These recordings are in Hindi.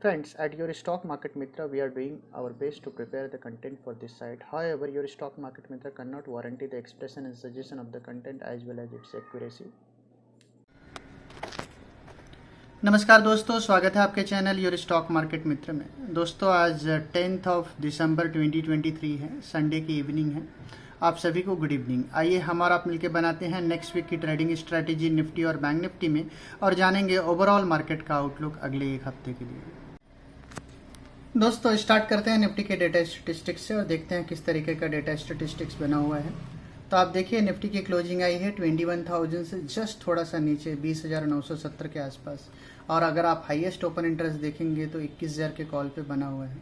Friends, at your Stock Market Mitra, we are doing our best to prepare the content for this site. However, your Stock Market Mitra cannot guarantee the expression and suggestion of the content as well as its accuracy. नमस्कार दोस्तों, स्वागत है आपके चैनल योर स्टॉक मार्केट मित्र में। दोस्तों, आज 10 दिसंबर 2023 है, संडे की इवनिंग है। आप सभी को गुड इवनिंग। आइए हम और आप मिलकर बनाते हैं नेक्स्ट वीक की ट्रेडिंग स्ट्रैटेजी निफ्टी और बैंक निफ्टी में और जानेंगे ओवरऑल मार्केट का आउटलुक अगले एक हफ्ते के लिए। दोस्तों, स्टार्ट करते हैं निफ्टी के डेटा स्टेटिस्टिक्स से और देखते हैं किस तरीके का डेटा स्टेटिस्टिक्स बना हुआ है। तो आप देखिए, निफ्टी की क्लोजिंग आई है 21,000 से जस्ट थोड़ा सा नीचे 20,970 के आसपास। और अगर आप हाईएस्ट ओपन इंटरेस्ट देखेंगे तो 21,000 के कॉल पे बना हुआ है।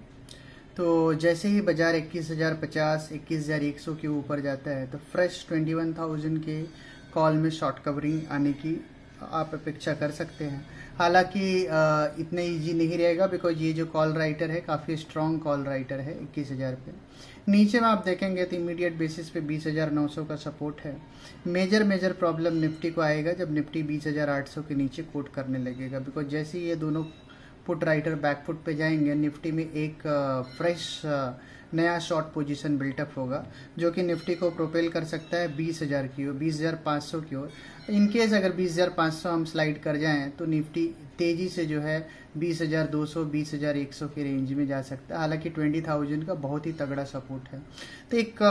तो जैसे ही बाजार 21,050, 21,100 के ऊपर जाता है तो फ्रेश 21,000 के कॉल में शॉर्ट कवरिंग आने की आप अपेक्षा कर सकते हैं। हालांकि इतना इजी नहीं रहेगा, बिकॉज ये जो कॉल राइटर है काफ़ी स्ट्रॉन्ग कॉल राइटर है 21,000 पे। नीचे में आप देखेंगे तो इमीडिएट बेसिस पे 20,900 का सपोर्ट है। मेजर प्रॉब्लम निफ्टी को आएगा जब निफ्टी 20,800 के नीचे कोट करने लगेगा, बिकॉज जैसे ही ये दोनों पुट राइटर बैक फुट पे जाएंगे, निफ्टी में एक फ्रेश नया शॉर्ट पोजीशन बिल्टअप होगा जो कि निफ्टी को प्रोपेल कर सकता है 20,000 की ओर, 20,500 की ओर। इनकेस अगर 20,500 हम स्लाइड कर जाएं तो निफ्टी तेजी से जो है 20,200, 20,100 के रेंज में जा सकता है। हालांकि 20,000 का बहुत ही तगड़ा सपोर्ट है। तो एक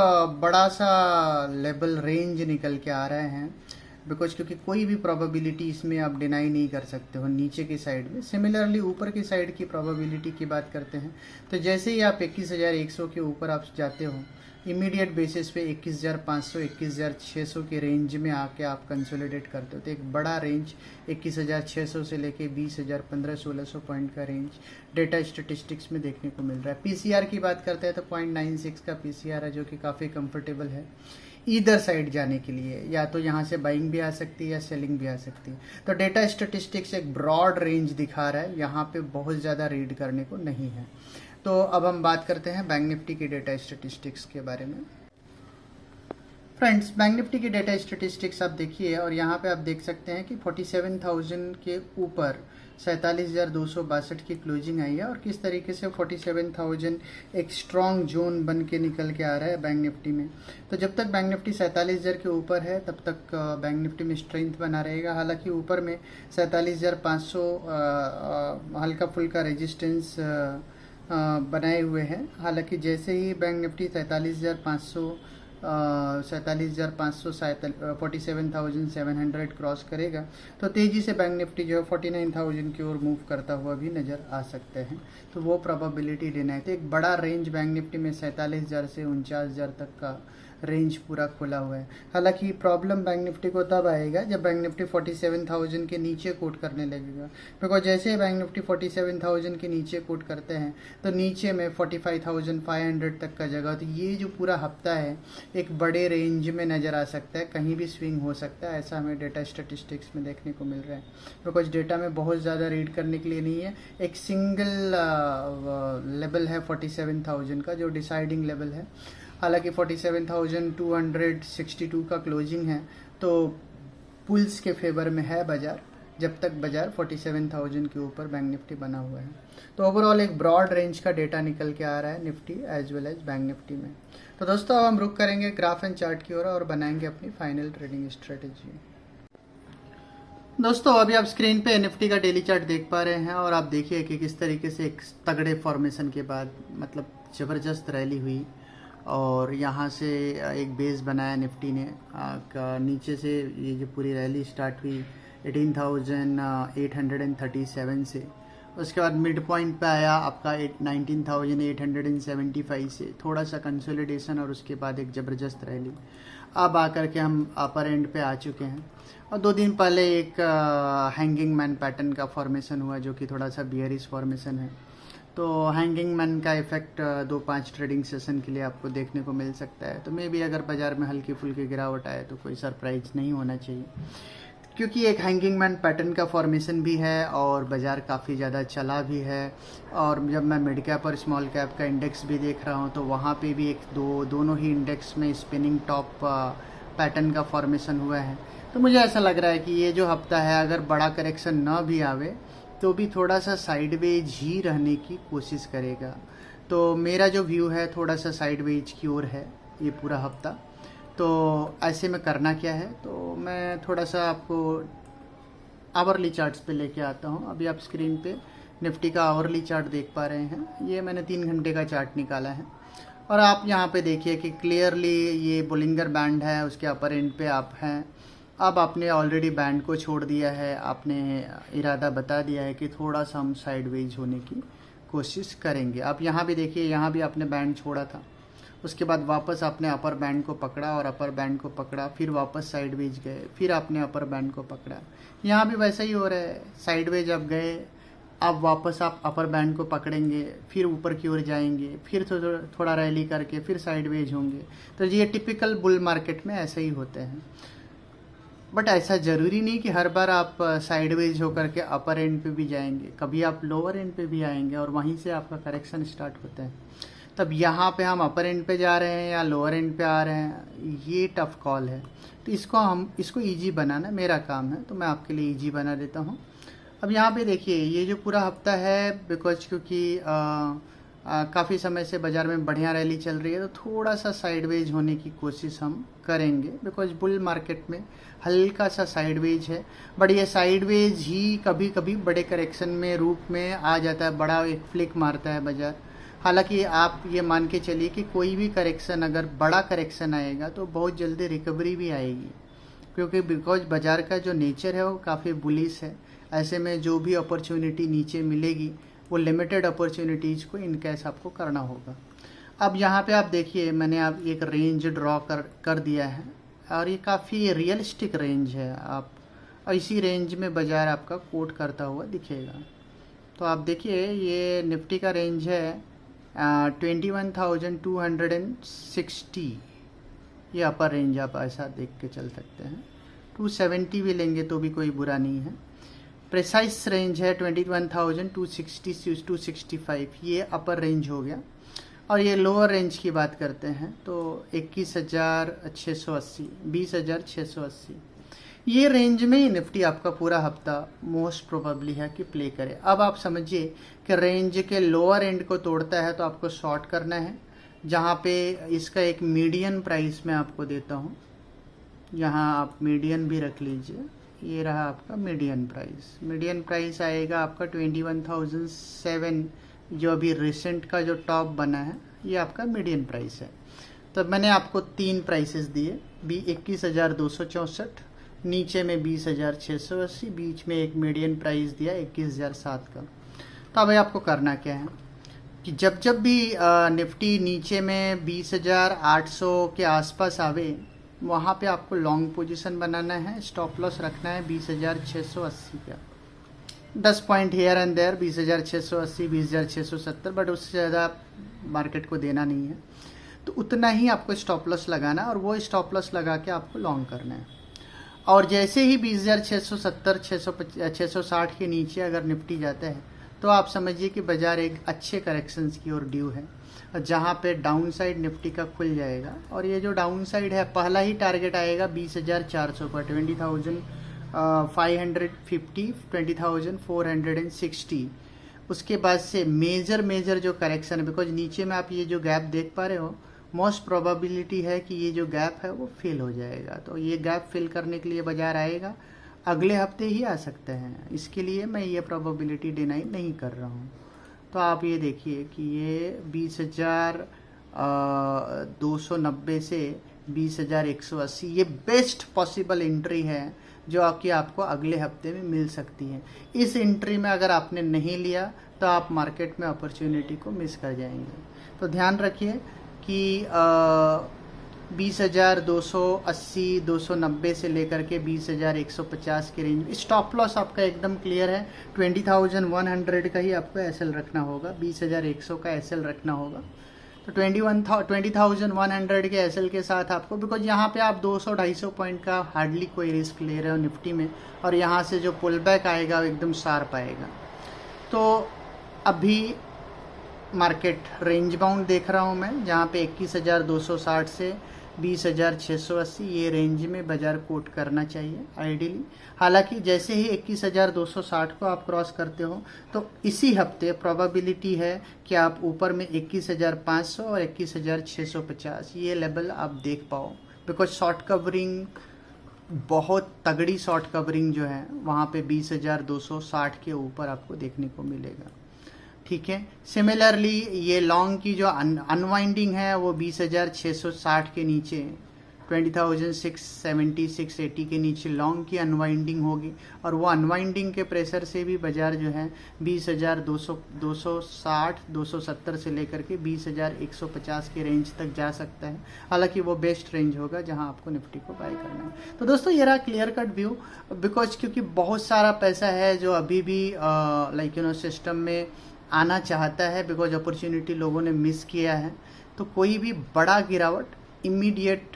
बड़ा सा लेवल रेंज निकल के आ रहे हैं, बिकॉज क्योंकि कोई भी प्रोबेबिलिटी इसमें आप डिनाई नहीं कर सकते हो नीचे की साइड में। सिमिलरली ऊपर की साइड की प्रोबेबिलिटी की बात करते हैं तो जैसे ही आप 21,100 के ऊपर आप जाते हो, इमीडिएट बेसिस पे 21,500, 21,600 के रेंज में आके आप कंसोलिडेट करते हो। तो एक बड़ा रेंज 21,600 से लेके 20,000, 1500-1600 पॉइंट का रेंज डेटा स्टेटिस्टिक्स में देखने को मिल रहा है। पीसीआर की बात करते हैं तो 0.96 का पीसीआर है, जो कि काफ़ी कंफर्टेबल है ईदर साइड जाने के लिए। या तो यहाँ से बाइंग भी आ सकती है या सेलिंग भी आ सकती है। तो डेटा स्टेटिस्टिक्स एक ब्रॉड रेंज दिखा रहा है, यहाँ पे बहुत ज़्यादा रीड करने को नहीं है। तो अब हम बात करते हैं बैंक निफ्टी की डेटा स्टेटिस्टिक्स के बारे में। फ्रेंड्स, बैंक निफ्टी की डेटा स्टेटिस्टिक्स आप देखिए और यहाँ पे आप देख सकते हैं कि 47,000 के ऊपर 47,262 की क्लोजिंग आई है और किस तरीके से 47,000 एक स्ट्रॉन्ग जोन बन के निकल के आ रहा है बैंक निफ्टी में। तो जब तक बैंक निफ्टी 47,000 के ऊपर है तब तक बैंक निफ्टी में स्ट्रेंथ बना रहेगा। हालांकि ऊपर में 47,500 हल्का फुल्का रेजिस्टेंस बनाए हुए हैं। हालांकि जैसे ही बैंक निफ्टी 47,500 47,700 क्रॉस करेगा तो तेज़ी से बैंक निफ्टी जो है 49,000 की ओर मूव करता हुआ भी नज़र आ सकते हैं। तो वो प्रोबेबिलिटी लेना है। तो एक बड़ा रेंज बैंक निफ्टी में 47,000 से 49,000 तक का रेंज पूरा खुला हुआ है। हालांकि प्रॉब्लम बैंक निफ्टी को तब आएगा जब बैंक निफ्टी 47,000 के नीचे कोट करने लगेगा, बिकॉज जैसे बैंक निफ्टी 47,000 के नीचे कोट करते हैं तो नीचे में 45,500 तक का जगह। तो ये जो पूरा हफ्ता है एक बड़े रेंज में नज़र आ सकता है, कहीं भी स्विंग हो सकता है, ऐसा हमें डेटा स्टेटिस्टिक्स में देखने को मिल रहा है। बिकॉज डेटा में बहुत ज़्यादा रीड करने के लिए नहीं है, एक सिंगल लेवल है 47,000 का जो डिसाइडिंग लेवल है। हालांकि 47,262 का क्लोजिंग है तो पुल्स के फेवर में है बाजार, जब तक बाजार 47,000 के ऊपर बैंक निफ्टी बना हुआ है। तो ओवरऑल एक ब्रॉड रेंज का डेटा निकल के आ रहा है Nifty as well as bank Nifty में। तो दोस्तों, अब हम रुक करेंगे ग्राफ एंड चार्ट की ओर और बनाएंगे अपनी फाइनल ट्रेडिंग स्ट्रेटेजी। दोस्तों, अभी आप स्क्रीन पे निफ्टी का डेली चार्ट देख पा रहे हैं और आप देखिए कि किस तरीके से एक तगड़े फॉर्मेशन के बाद मतलब ज़बरदस्त रैली हुई और यहाँ से एक बेस बनाया निफ्टी ने। नीचे से ये जो पूरी रैली स्टार्ट हुई 18,837 से, उसके बाद मिड पॉइंट पे आया आपका 19,875 से, थोड़ा सा कंसोलिडेशन और उसके बाद एक ज़बरदस्त रैली। अब आकर के हम अपर एंड पे आ चुके हैं और 2 दिन पहले एक हैंगिंग मैन पैटर्न का फॉर्मेशन हुआ जो कि थोड़ा सा बियरिश फॉर्मेशन है। तो हैंगिंग मैन का इफेक्ट 2-5 ट्रेडिंग सेशन के लिए आपको देखने को मिल सकता है। तो मे भी अगर बाजार में हल्की फुल्की गिरावट आए तो कोई सरप्राइज नहीं होना चाहिए, क्योंकि एक हैंगिंग मैन पैटर्न का फॉर्मेशन भी है और बाज़ार काफ़ी ज़्यादा चला भी है। और जब मैं मिड कैप और स्मॉल कैप का इंडेक्स भी देख रहा हूँ तो वहाँ पे भी दोनों ही इंडेक्स में स्पिनिंग टॉप पैटर्न का फॉर्मेशन हुआ है। तो मुझे ऐसा लग रहा है कि ये जो हफ्ता है अगर बड़ा करेक्शन ना भी आवे तो भी थोड़ा सा साइडवेज ही रहने की कोशिश करेगा। तो मेरा जो व्यू है थोड़ा सा साइडवेज की ओर है ये पूरा हफ्ता। तो ऐसे में करना क्या है, तो मैं थोड़ा सा आपको आवरली चार्ट्स पे लेके आता हूँ। अभी आप स्क्रीन पे निफ्टी का आवरली चार्ट देख पा रहे हैं। ये मैंने 3 घंटे का चार्ट निकाला है और आप यहाँ पे देखिए कि क्लियरली ये बोलिंगर बैंड है, उसके अपर एंड पे आप हैं। अब आपने ऑलरेडी बैंड को छोड़ दिया है, आपने इरादा बता दिया है कि थोड़ा सा हम साइडवेज होने की कोशिश करेंगे। आप यहाँ भी देखिए, यहाँ भी आपने बैंड छोड़ा था, उसके बाद वापस आपने अपर बैंड को पकड़ा और अपर बैंड को पकड़ा, फिर वापस साइडवेज गए, फिर आपने अपर बैंड को पकड़ा। यहाँ भी वैसा ही हो रहा है, साइडवेज आप गए, अब वापस आप अपर बैंड को पकड़ेंगे, फिर ऊपर की ओर जाएंगे, फिर थोड़ा रैली करके फिर साइडवेज होंगे। तो ये टिपिकल बुल मार्केट में ऐसे ही होते हैं। बट ऐसा ज़रूरी नहीं कि हर बार आप साइडवेज होकर के अपर एंड पे भी जाएंगे, कभी आप लोअर एंड पे भी आएंगे और वहीं से आपका करेक्शन स्टार्ट होता है। तब यहाँ पे हम अपर एंड पे जा रहे हैं या लोअर एंड पे आ रहे हैं, ये टफ कॉल है। तो इसको ईजी बनाना मेरा काम है, तो मैं आपके लिए ईजी बना देता हूँ। अब यहाँ पे देखिए, ये जो पूरा हफ्ता है, बिकॉज क्योंकि काफ़ी समय से बाज़ार में बढ़िया रैली चल रही है, तो थोड़ा सा साइडवेज होने की कोशिश हम करेंगे। बिकॉज बुल मार्केट में हल्का सा साइडवेज है, बट ये साइडवेज ही कभी कभी बड़े करेक्शन में रूप में आ जाता है, बड़ा एक फ्लिक मारता है बाज़ार। हालांकि आप ये मान के चलिए कि कोई भी करेक्शन, अगर बड़ा करेक्शन आएगा तो बहुत जल्दी रिकवरी भी आएगी, क्योंकि बिकॉज बाज़ार का जो नेचर है वो काफ़ी बुलिश है। ऐसे में जो भी अपॉर्चुनिटी नीचे मिलेगी वो लिमिटेड अपॉर्चुनिटीज़ को इनकेस आपको करना होगा। अब यहाँ पे आप देखिए, मैंने आप एक रेंज ड्रॉ कर दिया है और ये काफ़ी रियलिस्टिक रेंज है। आप इसी रेंज में बाज़ार आपका कोट करता हुआ दिखेगा। तो आप देखिए, ये निफ्टी का रेंज है 21,260, ये अपर रेंज आप ऐसा देख के चल सकते हैं। 270 भी लेंगे तो भी कोई बुरा नहीं है। प्रिसाइज रेंज है 21,260 से 265, ये अपर रेंज हो गया। और ये लोअर रेंज की बात करते हैं तो 21,680, 20,680, ये रेंज में ही निफ्टी आपका पूरा हफ्ता मोस्ट प्रोबेबली है कि प्ले करे। अब आप समझिए कि रेंज के लोअर एंड को तोड़ता है तो आपको शॉर्ट करना है, जहाँ पे इसका एक मीडियन प्राइस मैं आपको देता हूँ। यहाँ आप मीडियन भी रख लीजिए, ये रहा आपका मीडियन प्राइस। मीडियन प्राइस आएगा आपका 21,007, जो अभी रिसेंट का जो टॉप बना है ये आपका मीडियन प्राइस है। तो मैंने आपको 3 प्राइसेस दिए, 21,264, नीचे में 20,680, बीच में एक मीडियन प्राइस दिया 21,007 का। तो अब आपको करना क्या है कि जब भी निफ्टी नीचे में 20,800 के आसपास आवे, वहाँ पे आपको लॉन्ग पोजीशन बनाना है, स्टॉप लॉस रखना है 20,680 का। 10 point here and there, 20,680, 20,670, but उससे ज़्यादा मार्केट को देना नहीं है। तो उतना ही आपको स्टॉप लॉस लगाना और वो स्टॉप लॉस लगा के आपको लॉन्ग करना है। और जैसे ही 20,670, 660 के नीचे अगर निफ्टी जाता है तो आप समझिए कि बाज़ार एक अच्छे करेक्शंस की ओर ड्यू है, जहाँ पे डाउन साइड निफ्टी का खुल जाएगा। और ये जो डाउन साइड है, पहला ही टारगेट आएगा 20,400 का, 20,550, 20,460। उसके बाद से मेजर जो करेक्शन है, बिकॉज नीचे में आप ये जो गैप देख पा रहे हो, मोस्ट प्रोबेबिलिटी है कि ये जो गैप है वो फिल हो जाएगा। तो ये गैप फिल करने के लिए बाज़ार आएगा, अगले हफ्ते ही आ सकते हैं, इसके लिए मैं ये प्रोबेबिलिटी डिनाई नहीं कर रहा हूँ। तो आप ये देखिए कि ये 20,290 से 20,180, ये बेस्ट पॉसिबल एंट्री है जो आपको अगले हफ्ते में मिल सकती है। इस एंट्री में अगर आपने नहीं लिया तो आप मार्केट में अपॉर्चुनिटी को मिस कर जाएंगे। तो ध्यान रखिए कि 20,280, 290 से लेकर के 20,150 के रेंज में स्टॉप लॉस आपका एकदम क्लियर है। 20,100 का ही आपको एसएल रखना होगा, 20,100 का एसएल रखना होगा। तो 20,100 के एसएल के साथ आपको, बिकॉज यहाँ पे आप 200-250 पॉइंट का हार्डली कोई रिस्क ले रहे हो निफ्टी में, और यहाँ से जो पुल बैक आएगा वो एकदम शार्प आएगा। तो अभी मार्केट रेंज बाउंड देख रहा हूँ मैं, जहाँ पे 21,260 से 20,680 ये रेंज में बाजार कोट करना चाहिए आइडियली। हालांकि जैसे ही 21,260 को आप क्रॉस करते हो तो इसी हफ्ते प्रोबेबिलिटी है कि आप ऊपर में 21,500 और 21,650 ये लेवल आप देख पाओ, बिकॉज शॉर्ट कवरिंग बहुत तगड़ी शॉर्ट कवरिंग जो है वहाँ पे 20,260 के ऊपर आपको देखने को मिलेगा। ठीक है, सिमिलरली ये लॉन्ग की जो अनवाइंडिंग है वो 20,660 के नीचे 20,670 680 के नीचे लॉन्ग की अनवाइंडिंग होगी, और वो अनवाइंडिंग के प्रेशर से भी बाजार जो है 20,260 270 से लेकर के 20,150 के रेंज तक जा सकता है। हालांकि वो बेस्ट रेंज होगा जहां आपको निफ्टी को बाय करना है। तो दोस्तों ये रहा क्लियर कट व्यू, बिकॉज क्योंकि बहुत सारा पैसा है जो अभी भी सिस्टम में आना चाहता है, बिकॉज अपॉर्चुनिटी लोगों ने मिस किया है। तो कोई भी बड़ा गिरावट इमीडिएट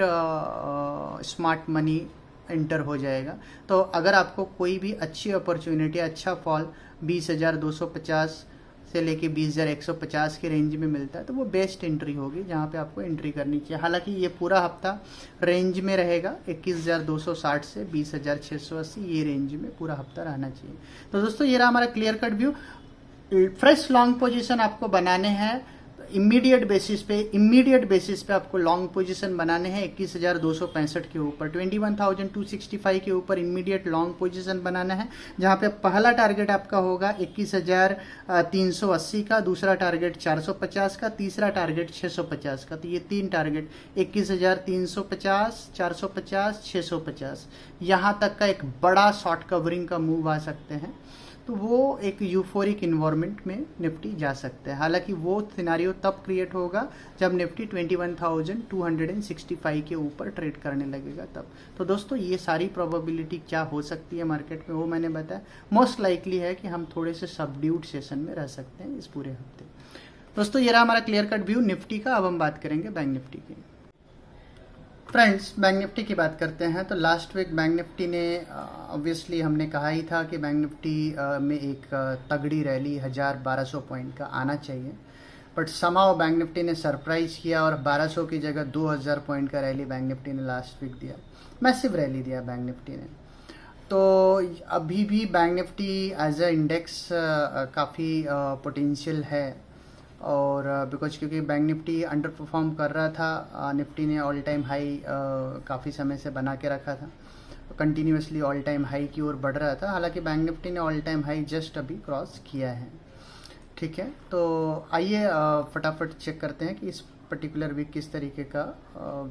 स्मार्ट मनी एंटर हो जाएगा। तो अगर आपको कोई भी अच्छी अपॉर्चुनिटी, अच्छा फॉल 20,250 से लेके 20,150 के रेंज में मिलता है तो वो बेस्ट एंट्री होगी जहाँ पे आपको एंट्री करनी चाहिए। हालांकि ये पूरा हफ्ता रेंज में रहेगा 21,260 से 20,680 ये रेंज में पूरा हफ्ता रहना चाहिए। तो दोस्तों ये रहा हमारा clear cut view. Fresh long position आपको बनाने हैं इमीडिएट बेसिस पे आपको लॉन्ग पोजीशन बनाने हैं 21,265 के ऊपर, 21,265 के ऊपर इमीडिएट लॉन्ग पोजीशन बनाना है, जहां पे पहला टारगेट आपका होगा 21,380 का, दूसरा टारगेट 450 का, तीसरा टारगेट 650 का। तो ये तीन टारगेट 21,350 450 650 यहां तक का एक बड़ा शॉर्ट कवरिंग का मूव आ सकते हैं। तो वो एक यूफोरिक इन्वायरमेंट में निफ्टी जा सकता है। हालांकि वो सिनारियो तब क्रिएट होगा जब निफ्टी 21,265 के ऊपर ट्रेड करने लगेगा तब। तो दोस्तों ये सारी प्रोबेबिलिटी क्या हो सकती है मार्केट में वो मैंने बताया। मोस्ट लाइकली है कि हम थोड़े से सबड्यूड सेशन में रह सकते हैं इस पूरे हफ्ते। दोस्तों ये रहा हमारा क्लियर कट व्यू निफ्टी का। अब हम बात करेंगे बैंक निफ्टी की। फ्रेंड्स बैंक निफ्टी की बात करते हैं तो लास्ट वीक बैंक निफ्टी ने ऑब्वियसली हमने कहा ही था कि बैंक निफ्टी में एक तगड़ी रैली 1,000-1,200 पॉइंट का आना चाहिए, बट समाओ बैंक निफ्टी ने सरप्राइज किया और 1,200 की जगह 2,000 पॉइंट का रैली बैंक निफ्टी ने लास्ट वीक दिया। मैसिव रैली दिया बैंक निफ्टी ने। तो अभी भी bank Nifty as a index काफ़ी पोटेंशियल है, और बिकॉज क्योंकि बैंक निफ्टी अंडर परफॉर्म कर रहा था, निफ्टी ने ऑल टाइम हाई काफ़ी समय से बना के रखा था, कंटिन्यूसली ऑल टाइम हाई की ओर बढ़ रहा था। हालांकि बैंक निफ्टी ने ऑल टाइम हाई जस्ट अभी क्रॉस किया है। ठीक है, तो आइए फटाफट चेक करते हैं कि इस पर्टिकुलर वीक किस तरीके का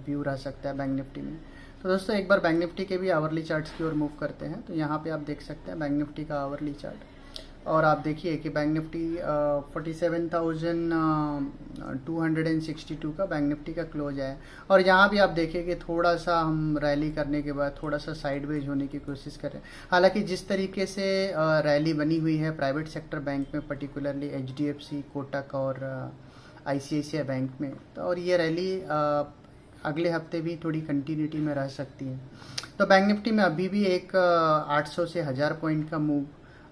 व्यू रह सकता है बैंक निफ्टी में। तो दोस्तों एक बार बैंक निफ्टी के भी आवरली चार्ट्स की ओर मूव करते हैं। तो यहाँ पे आप देख सकते हैं बैंक निफ्टी का आवरली चार्ट, और आप देखिए कि बैंक निफ्टी 47,262 का बैंक निफ्टी का क्लोज है। और यहाँ भी आप देखिए कि थोड़ा सा हम रैली करने के बाद थोड़ा सा साइडवेज होने की कोशिश कर रहे हैं। हालांकि जिस तरीके से रैली बनी हुई है प्राइवेट सेक्टर बैंक में, पर्टिकुलरली HDFC, कोटक और ICICI बैंक में, तो और ये रैली अगले हफ्ते भी थोड़ी कंटिन्यूटी में रह सकती है। तो बैंक निफ्टी में अभी भी एक 800 से 1,000 पॉइंट का मूव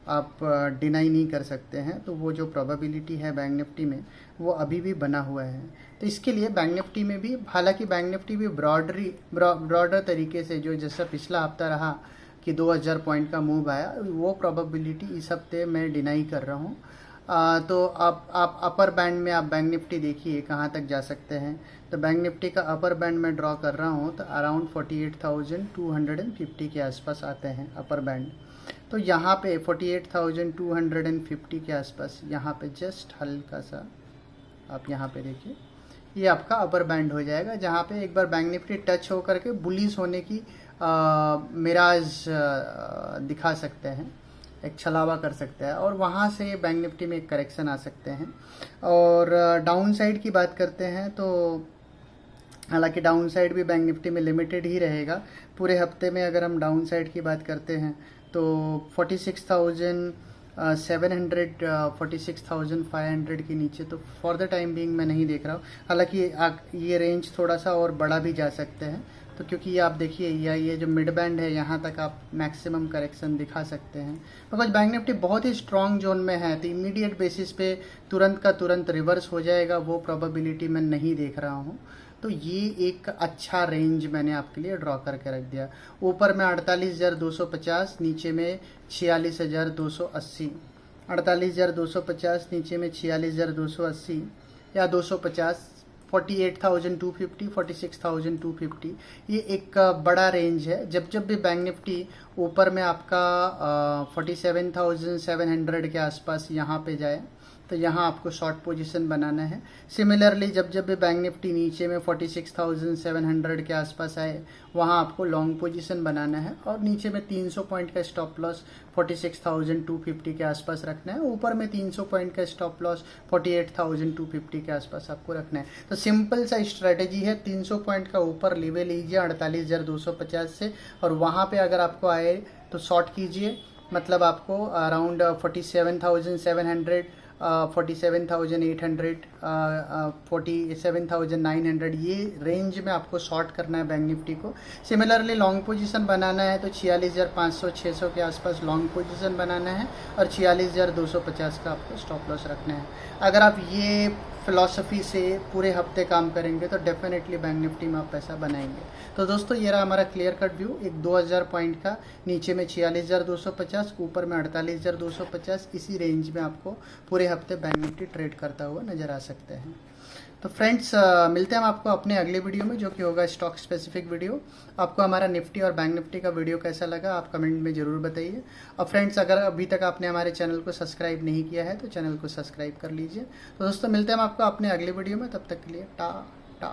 आप डिनाई नहीं कर सकते हैं। तो वो जो प्रोबेबिलिटी है बैंक निफ्टी में वो अभी भी बना हुआ है। तो इसके लिए बैंक निफ्टी में भी, हालांकि बैंक निफ्टी भी ब्रॉडर तरीके से जो जैसा पिछला हफ्ता रहा कि 2,000 पॉइंट का मूव आया, वो प्रोबेबिलिटी इस हफ्ते मैं डिनाई कर रहा हूँ। तो आप अपर बैंड में आप बैंक निफ्टी देखिए कहाँ तक जा सकते हैं। तो बैंक निफ्टी का अपर बैंड में ड्रॉ कर रहा हूँ तो अराउंड 48,250 के आसपास आते हैं अपर बैंड। तो यहाँ पे 48,250 के आसपास यहाँ पे जस्ट हल्का सा आप यहाँ पे देखिए, ये आपका अपर बैंड हो जाएगा, जहाँ पे एक बार बैंक निफ्टी टच होकर के बुलिश होने की मिराज दिखा सकते हैं, एक छलावा कर सकता है, और वहाँ से बैंक निफ्टी में एक करेक्शन आ सकते हैं। और डाउन साइड की बात करते हैं तो हालांकि डाउन साइड भी बैंक निफ्टी में लिमिटेड ही रहेगा। पूरे हफ्ते में अगर हम डाउन साइड की बात करते हैं तो 46,700 46,500 के नीचे तो फॉर द टाइम बीइंग मैं नहीं देख रहा हूँ। हालांकि ये रेंज थोड़ा सा और बड़ा भी जा सकते हैं, तो क्योंकि ये आप देखिए ये जो मिड बैंड है यहाँ तक आप मैक्सिमम करेक्शन दिखा सकते हैं। बिकॉज बैंक निफ्टी बहुत ही स्ट्रॉन्ग जोन में है, तो इमीडिएट बेसिस पे तुरंत का तुरंत रिवर्स हो जाएगा वो प्रोबेबिलिटी मैं नहीं देख रहा हूँ। तो ये एक अच्छा रेंज मैंने आपके लिए ड्रॉ करके रख दिया। ऊपर में 48,250, नीचे में 46,280, 48,250 नीचे में 46,280 या 250, 48,250, 46,250, ये एक बड़ा रेंज है। जब जब भी बैंक निफ्टी ऊपर में आपका 47,700 के आसपास यहाँ पे जाए तो यहाँ आपको शॉर्ट पोजीशन बनाना है। सिमिलरली जब जब भी बैंक निफ्टी नीचे में 46,700 के आसपास आए वहाँ आपको लॉन्ग पोजीशन बनाना है और नीचे में 300 पॉइंट का स्टॉप लॉस 46,250 के आसपास रखना है। ऊपर में 300 पॉइंट का स्टॉप लॉस 48,250 के आसपास आपको रखना है। तो सिंपल सा स्ट्रेटेजी है, 300 पॉइंट का ऊपर लेवल लीजिए 48,250 से और वहाँ पे अगर आपको आए तो शॉर्ट कीजिए, मतलब आपको अराउंड 47,700, 47,800, 47,900 ये रेंज में आपको शॉर्ट करना है बैंक निफ्टी को। सिमिलरली लॉन्ग पोजीशन बनाना है तो 46,500, 600 के आसपास लॉन्ग पोजीशन बनाना है और 46,250 का आपको स्टॉप लॉस रखना है। अगर आप ये फिलॉसफी से पूरे हफ्ते काम करेंगे तो डेफिनेटली बैंक निफ्टी में आप पैसा बनाएंगे। तो दोस्तों ये रहा हमारा क्लियर कट व्यू, एक 2000 पॉइंट का, नीचे में 46,250, ऊपर में 48,250, इसी रेंज में आपको पूरे हफ्ते बैंक निफ्टी ट्रेड करता हुआ नजर आ सकते हैं। तो फ्रेंड्स मिलते हैं हम आपको अपने अगले वीडियो में जो कि होगा स्टॉक स्पेसिफिक वीडियो। आपको हमारा निफ्टी और बैंक निफ्टी का वीडियो कैसा लगा आप कमेंट में ज़रूर बताइए। और फ्रेंड्स अगर अभी तक आपने हमारे चैनल को सब्सक्राइब नहीं किया है तो चैनल को सब्सक्राइब कर लीजिए। तो दोस्तों मिलते हैं हम आपको अपने अगले वीडियो में, तब तक के लिए टा टा।